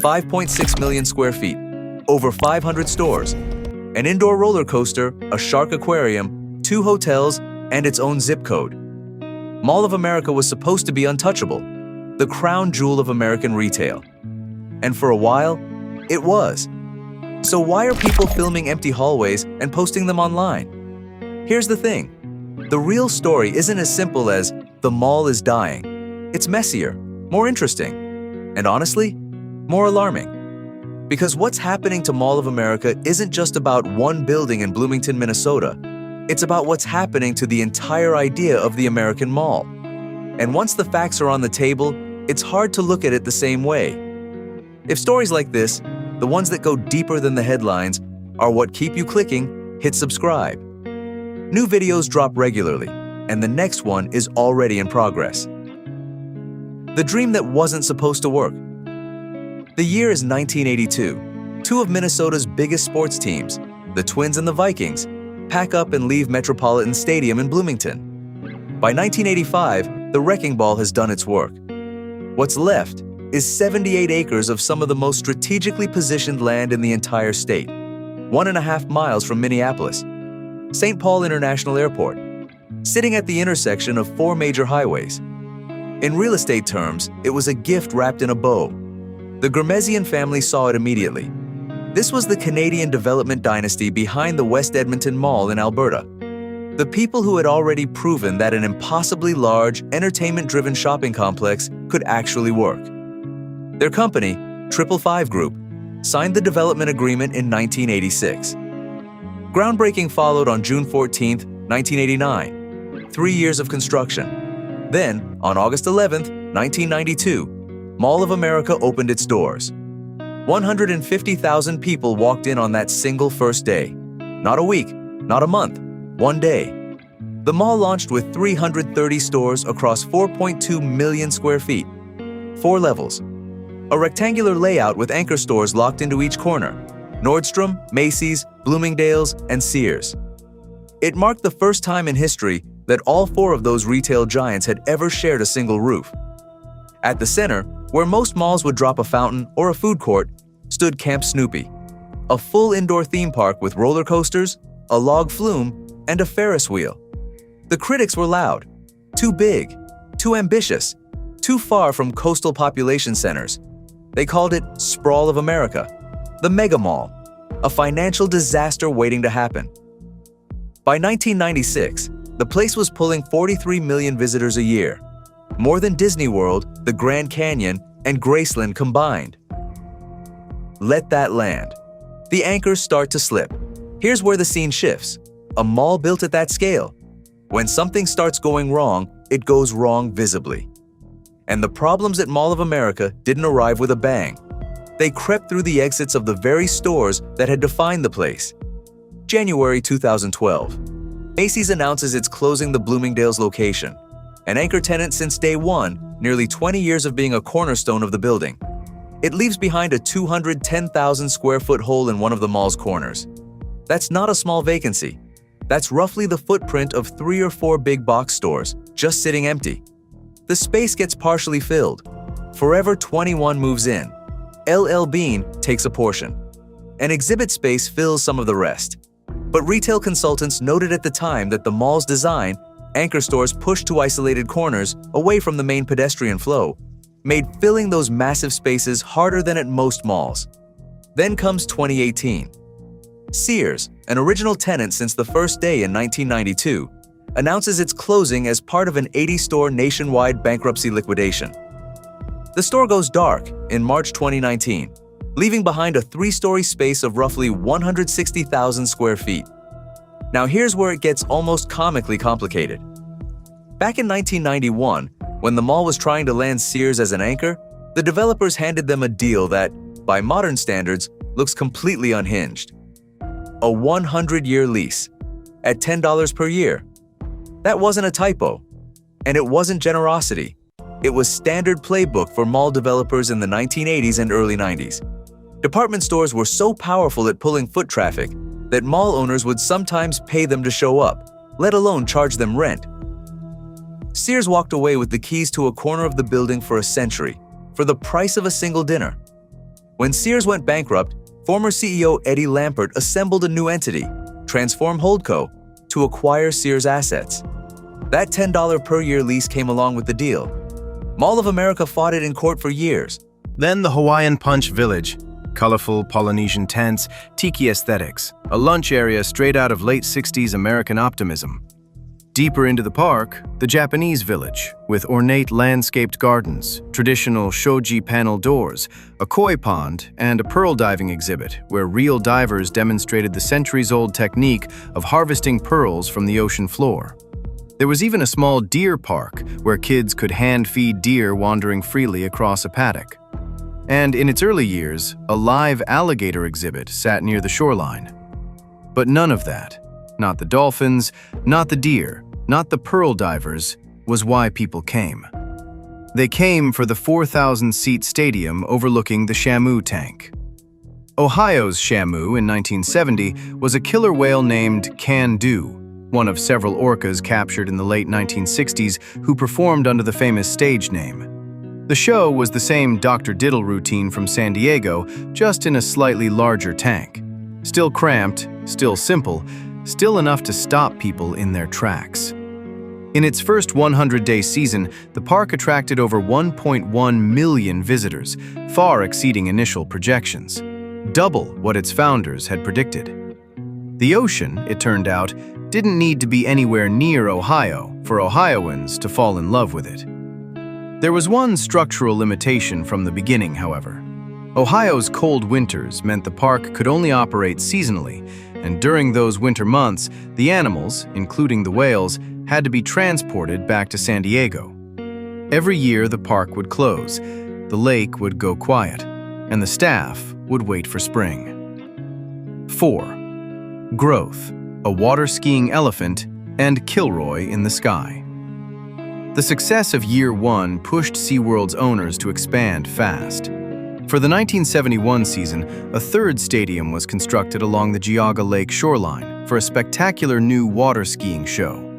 5.6 million square feet, over 500 stores, an indoor roller coaster, a shark aquarium, 2 hotels, and its own zip code. Mall of America was supposed to be untouchable, the crown jewel of American retail. And for a while, it was. So why are people filming empty hallways and posting them online? Here's the thing. The real story isn't as simple as the mall is dying. It's messier, more interesting, and honestly, more alarming. Because what's happening to Mall of America isn't just about one building in Bloomington, Minnesota. It's about what's happening to the entire idea of the American mall. And once the facts are on the table, it's hard to look at it the same way. If stories like this, the ones that go deeper than the headlines, are what keep you clicking, hit subscribe. New videos drop regularly, and the next one is already in progress. The dream that wasn't supposed to work. The year is 1982. 2 of Minnesota's biggest sports teams, the Twins and the Vikings, pack up and leave Metropolitan Stadium in Bloomington. By 1985, the wrecking ball has done its work. What's left is 78 acres of some of the most strategically positioned land in the entire state, 1.5 miles from Minneapolis, St. Paul International Airport, sitting at the intersection of 4 major highways. In real estate terms, it was a gift wrapped in a bow. The Ghermezian family saw it immediately. This was the Canadian development dynasty behind the West Edmonton Mall in Alberta. The people who had already proven that an impossibly large, entertainment-driven shopping complex could actually work. Their company, 555 Group, signed the development agreement in 1986. Groundbreaking followed on June 14, 1989, 3 years of construction. Then, on August 11, 1992, Mall of America opened its doors. 150,000 people walked in on that single first day. Not a week, not a month, one day. The mall launched with 330 stores across 4.2 million square feet, 4 levels, a rectangular layout with anchor stores locked into each corner, Nordstrom, Macy's, Bloomingdale's, and Sears. It marked the first time in history that all 4 of those retail giants had ever shared a single roof. At the center, where most malls would drop a fountain or a food court, stood Camp Snoopy, a full indoor theme park with roller coasters, a log flume, and a Ferris wheel. The critics were loud. Too big, too ambitious, too far from coastal population centers. They called it Sprawl of America, the mega mall, a financial disaster waiting to happen. By 1996, the place was pulling 43 million visitors a year, more than Disney World, the Grand Canyon, and Graceland combined. Let that land. The anchors start to slip. Here's where the scene shifts. A mall built at that scale. When something starts going wrong, it goes wrong visibly. And the problems at Mall of America didn't arrive with a bang. They crept through the exits of the very stores that had defined the place. January 2012. Macy's announces it's closing the Bloomingdale's location, an anchor tenant since day one, nearly 20 years of being a cornerstone of the building. It leaves behind a 210,000 square foot hole in one of the mall's corners. That's not a small vacancy. That's roughly the footprint of 3 or 4 big box stores, just sitting empty. The space gets partially filled. Forever 21 moves in. LL Bean takes a portion. An exhibit space fills some of the rest. But retail consultants noted at the time that the mall's design, anchor stores pushed to isolated corners away from the main pedestrian flow, made filling those massive spaces harder than at most malls. Then comes 2018. Sears, an original tenant since the first day in 1992, announces it's closing as part of an 80-store nationwide bankruptcy liquidation. The store goes dark in March 2019, leaving behind a 3-story space of roughly 160,000 square feet. Now here's where it gets almost comically complicated. Back in 1991, when the mall was trying to land Sears as an anchor, the developers handed them a deal that, by modern standards, looks completely unhinged. A 100-year lease, at $10 per year. That wasn't a typo, and it wasn't generosity. It was standard playbook for mall developers in the 1980s and early 90s. Department stores were so powerful at pulling foot traffic that mall owners would sometimes pay them to show up, let alone charge them rent. Sears walked away with the keys to a corner of the building for a century, for the price of a single dinner. When Sears went bankrupt, former CEO Eddie Lampert assembled a new entity, Transform Holdco, to acquire Sears assets. That $10 per year lease came along with the deal. Mall of America fought it in court for years. Then the Hawaiian Punch Village. Colorful Polynesian tents, tiki aesthetics, a lunch area straight out of late 60s American optimism. Deeper into the park, the Japanese Village, with ornate landscaped gardens, traditional shoji panel doors, a koi pond, and a pearl diving exhibit where real divers demonstrated the centuries-old technique of harvesting pearls from the ocean floor. There was even a small deer park where kids could hand-feed deer wandering freely across a paddock. And in its early years, a live alligator exhibit sat near the shoreline. But none of that, not the dolphins, not the deer, not the pearl divers, was why people came. They came for the 4,000-seat stadium overlooking the Shamu tank. Ohio's Shamu in 1970 was a killer whale named Can-Do, one of several orcas captured in the late 1960s who performed under the famous stage name. The show was the same Dr. Diddle routine from San Diego, just in a slightly larger tank. Still cramped, still simple, still enough to stop people in their tracks. In its first 100-day season, the park attracted over 1.1 million visitors, far exceeding initial projections, double what its founders had predicted. The ocean, it turned out, didn't need to be anywhere near Ohio for Ohioans to fall in love with it. There was one structural limitation from the beginning, however. Ohio's cold winters meant the park could only operate seasonally, and during those winter months, the animals, including the whales, had to be transported back to San Diego. Every year the park would close, the lake would go quiet, and the staff would wait for spring. 4. Growth, a water-skiing elephant, and Kilroy in the sky. The success of Year One pushed SeaWorld's owners to expand fast. For the 1971 season, a third stadium was constructed along the Geauga Lake shoreline for a spectacular new water skiing show.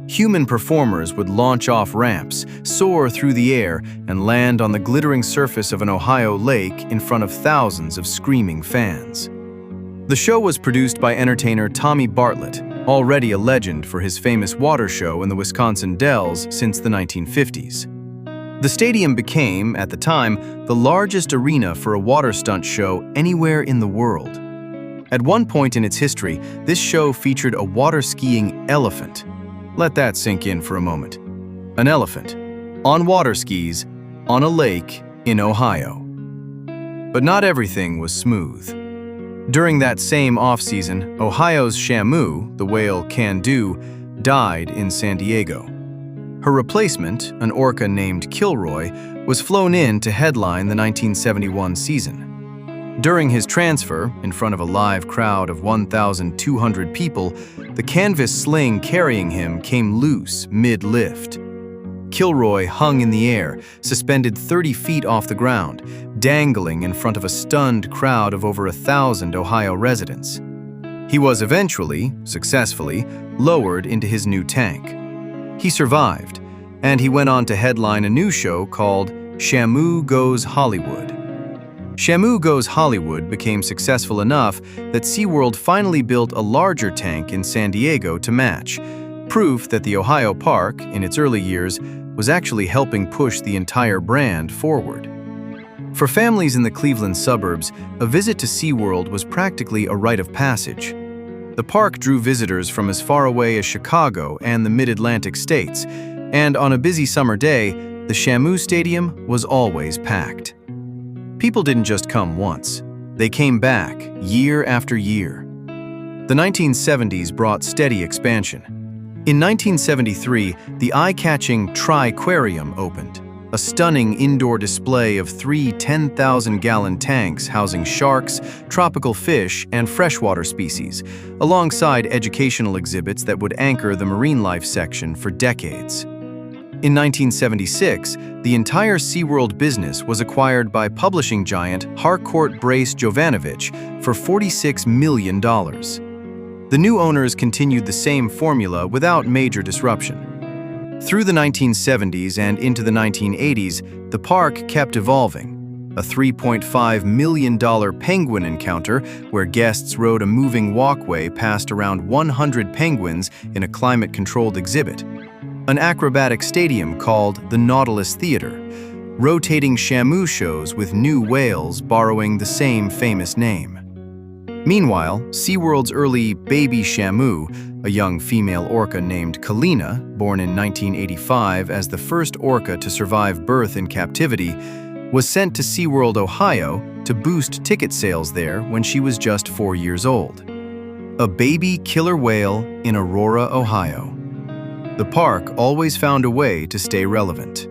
Human performers would launch off ramps, soar through the air, and land on the glittering surface of an Ohio lake in front of thousands of screaming fans. The show was produced by entertainer Tommy Bartlett, already a legend for his famous water show in the Wisconsin Dells since the 1950s. The stadium became, at the time, the largest arena for a water stunt show anywhere in the world. At one point in its history, this show featured a water-skiing elephant. Let that sink in for a moment. An elephant, on water skis, on a lake in Ohio. But not everything was smooth. During that same off-season, Ohio's Shamu, the whale Can-Do, died in San Diego. Her replacement, an orca named Kilroy, was flown in to headline the 1971 season. During his transfer, in front of a live crowd of 1,200 people, the canvas sling carrying him came loose mid-lift. Kilroy hung in the air, suspended 30 feet off the ground, dangling in front of a stunned crowd of over 1,000 Ohio residents. He was eventually, successfully, lowered into his new tank. He survived, and he went on to headline a new show called Shamu Goes Hollywood. Shamu Goes Hollywood became successful enough that SeaWorld finally built a larger tank in San Diego to match, proof that the Ohio park, in its early years, was actually helping push the entire brand forward. For families in the Cleveland suburbs, a visit to SeaWorld was practically a rite of passage. The park drew visitors from as far away as Chicago and the mid-Atlantic states, and on a busy summer day, the Shamu Stadium was always packed. People didn't just come once. They came back year after year. The 1970s brought steady expansion. In 1973, the eye-catching Tri-Aquarium opened, a stunning indoor display of 3 10,000-gallon tanks housing sharks, tropical fish, and freshwater species, alongside educational exhibits that would anchor the marine life section for decades. In 1976, the entire SeaWorld business was acquired by publishing giant Harcourt Brace Jovanovich for $46 million. The new owners continued the same formula without major disruption. Through the 1970s and into the 1980s, the park kept evolving. a $3.5 million penguin encounter where guests rode a moving walkway past around 100 penguins in a climate-controlled exhibit, an acrobatic stadium called the Nautilus Theater, rotating Shamu shows with new whales borrowing the same famous name. Meanwhile, SeaWorld's early baby Shamu, a young female orca named Kalina, born in 1985 as the first orca to survive birth in captivity, was sent to SeaWorld, Ohio to boost ticket sales there when she was just 4 years old. A baby killer whale in Aurora, Ohio. The park always found a way to stay relevant.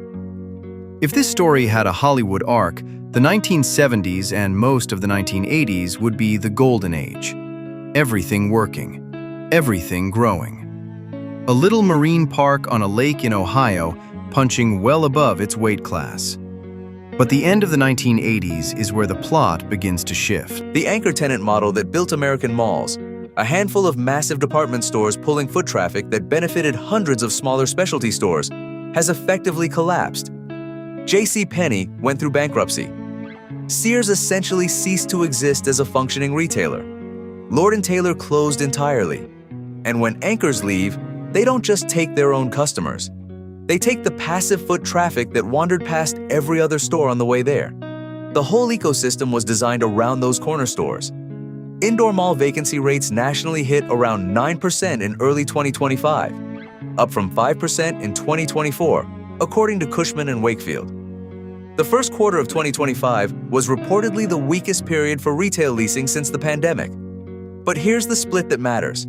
If this story had a Hollywood arc, the 1970s and most of the 1980s would be the golden age. Everything working, everything growing. A little marine park on a lake in Ohio punching well above its weight class. But the end of the 1980s is where the plot begins to shift. The anchor tenant model that built American malls, a handful of massive department stores pulling foot traffic that benefited hundreds of smaller specialty stores, has effectively collapsed. JCPenney went through bankruptcy. Sears essentially ceased to exist as a functioning retailer. Lord & Taylor closed entirely. And when anchors leave, they don't just take their own customers. They take the passive foot traffic that wandered past every other store on the way there. The whole ecosystem was designed around those corner stores. Indoor mall vacancy rates nationally hit around 9% in early 2025, up from 5% in 2024, according to Cushman & Wakefield. The first quarter of 2025 was reportedly the weakest period for retail leasing since the pandemic. But here's the split that matters.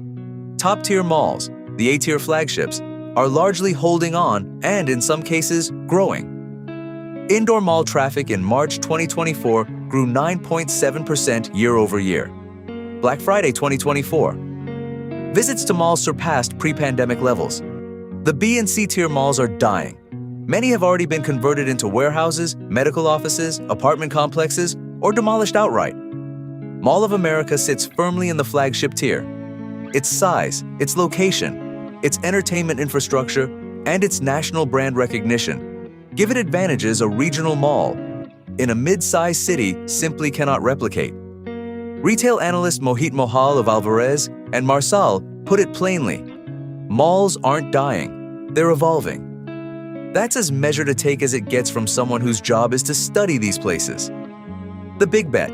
Top-tier malls, the A-tier flagships, are largely holding on and, in some cases, growing. Indoor mall traffic in March 2024 grew 9.7% year-over-year. Black Friday 2024. Visits to malls surpassed pre-pandemic levels. The B and C tier malls are dying. Many have already been converted into warehouses, medical offices, apartment complexes, or demolished outright. Mall of America sits firmly in the flagship tier. Its size, its location, its entertainment infrastructure, and its national brand recognition give it advantages a regional mall in a mid-sized city simply cannot replicate. Retail analyst Mohit Mohal of Alvarez and Marsal put it plainly: malls aren't dying, they're evolving. That's as measured a take as it gets from someone whose job is to study these places. The big bet.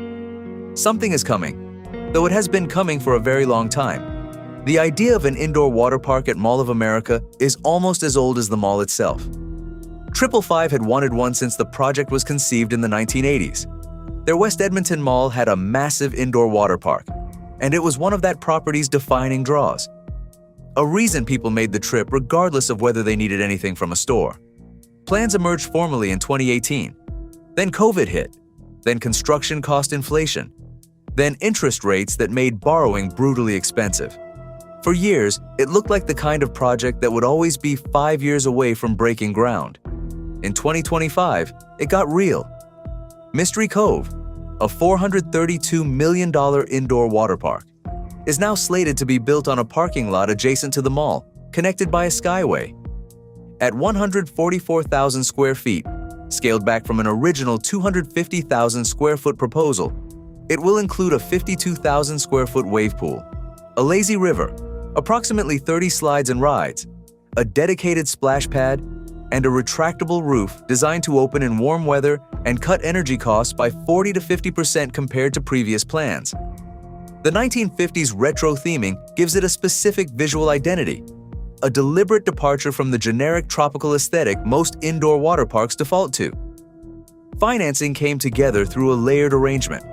Something is coming, though it has been coming for a very long time. The idea of an indoor water park at Mall of America is almost as old as the mall itself. 555 had wanted one since the project was conceived in the 1980s. Their West Edmonton Mall had a massive indoor water park, and it was one of that property's defining draws. A reason people made the trip regardless of whether they needed anything from a store. Plans emerged formally in 2018. Then COVID hit. Then construction cost inflation. Then interest rates that made borrowing brutally expensive. For years, it looked like the kind of project that would always be 5 years away from breaking ground. In 2025, it got real. Mystery Cove, a $432 million indoor water park, is now slated to be built on a parking lot adjacent to the mall, connected by a skyway. At 144,000 square feet, scaled back from an original 250,000 square foot proposal, it will include a 52,000 square foot wave pool, a lazy river, approximately 30 slides and rides, a dedicated splash pad, and a retractable roof designed to open in warm weather and cut energy costs by 40 to 50% compared to previous plans. The 1950s retro theming gives it a specific visual identity, a deliberate departure from the generic tropical aesthetic most indoor water parks default to. Financing came together through a layered arrangement.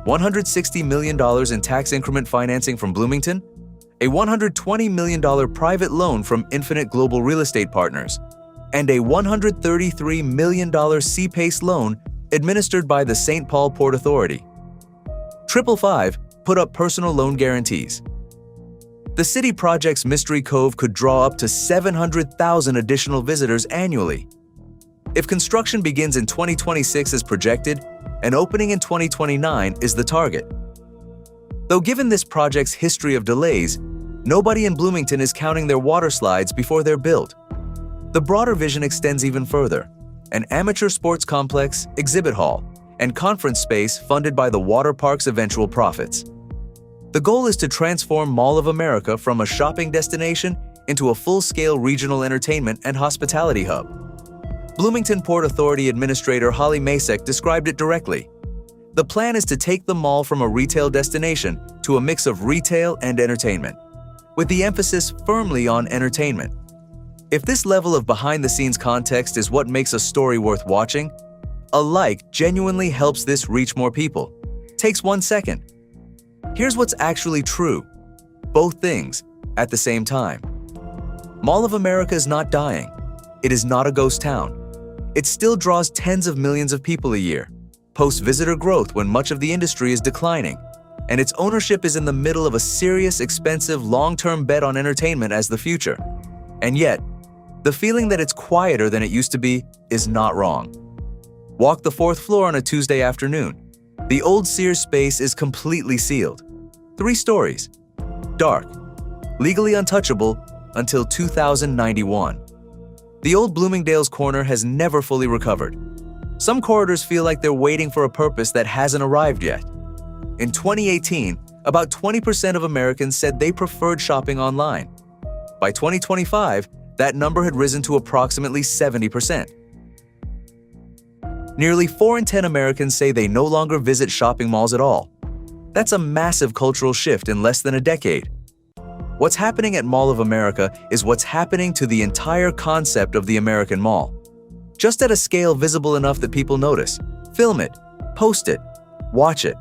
$160 million in tax increment financing from Bloomington, a $120 million private loan from Infinite Global Real Estate Partners, and a $133 million C-PACE loan administered by the St. Paul Port Authority. 555 put up personal loan guarantees. The city project's Mystery Cove could draw up to 700,000 additional visitors annually. If construction begins in 2026 as projected, an opening in 2029 is the target. Though given this project's history of delays, nobody in Bloomington is counting their water slides before they're built. The broader vision extends even further: an amateur sports complex, exhibit hall, and conference space funded by the water park's eventual profits. The goal is to transform Mall of America from a shopping destination into a full-scale regional entertainment and hospitality hub. Bloomington Port Authority Administrator Holly Masek described it directly. The plan is to take the mall from a retail destination to a mix of retail and entertainment, with the emphasis firmly on entertainment. If this level of behind-the-scenes context is what makes a story worth watching, a like genuinely helps this reach more people. Takes 1 second. Here's what's actually true. Both things at the same time. Mall of America is not dying. It is not a ghost town. It still draws tens of millions of people a year, posts visitor growth when much of the industry is declining, and its ownership is in the middle of a serious, expensive, long-term bet on entertainment as the future. And yet, the feeling that it's quieter than it used to be is not wrong. Walk the 4th floor on a Tuesday afternoon. The old Sears space is completely sealed. 3 stories. Dark. Legally untouchable until 2091. The old Bloomingdale's corner has never fully recovered. Some corridors feel like they're waiting for a purpose that hasn't arrived yet. In 2018, about 20% of Americans said they preferred shopping online. By 2025, that number had risen to approximately 70%. Nearly 4 in 10 Americans say they no longer visit shopping malls at all. That's a massive cultural shift in less than a decade. What's happening at Mall of America is what's happening to the entire concept of the American mall. Just at a scale visible enough that people notice. Film it, post it, watch it.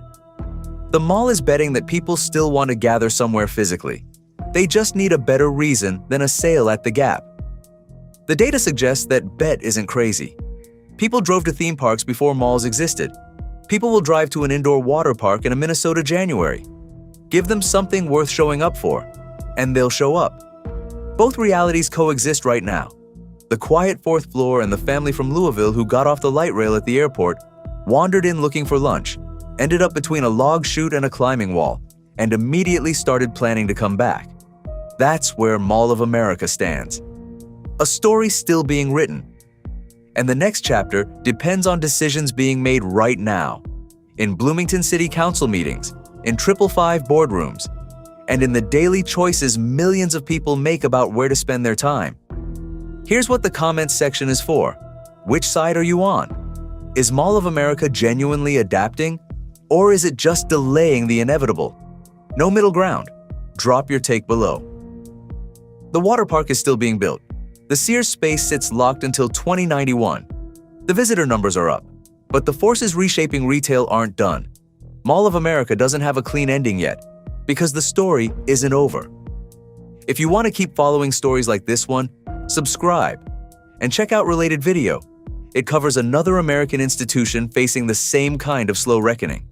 The mall is betting that people still want to gather somewhere physically. They just need a better reason than a sale at the Gap. The data suggests that bet isn't crazy. People drove to theme parks before malls existed. People will drive to an indoor water park in a Minnesota January. Give them something worth showing up for, and they'll show up. Both realities coexist right now. The quiet 4th floor and the family from Louisville who got off the light rail at the airport wandered in looking for lunch, ended up between a log chute and a climbing wall, and immediately started planning to come back. That's where Mall of America stands. A story still being written. And the next chapter depends on decisions being made right now, in Bloomington City Council meetings, in 555 boardrooms, and in the daily choices millions of people make about where to spend their time. Here's what the comments section is for. Which side are you on? Is Mall of America genuinely adapting, or is it just delaying the inevitable? No middle ground. Drop your take below. The water park is still being built. The Sears space sits locked until 2091. The visitor numbers are up, but the forces reshaping retail aren't done. Mall of America doesn't have a clean ending yet, because the story isn't over. If you want to keep following stories like this one, subscribe and check out related video. It covers another American institution facing the same kind of slow reckoning.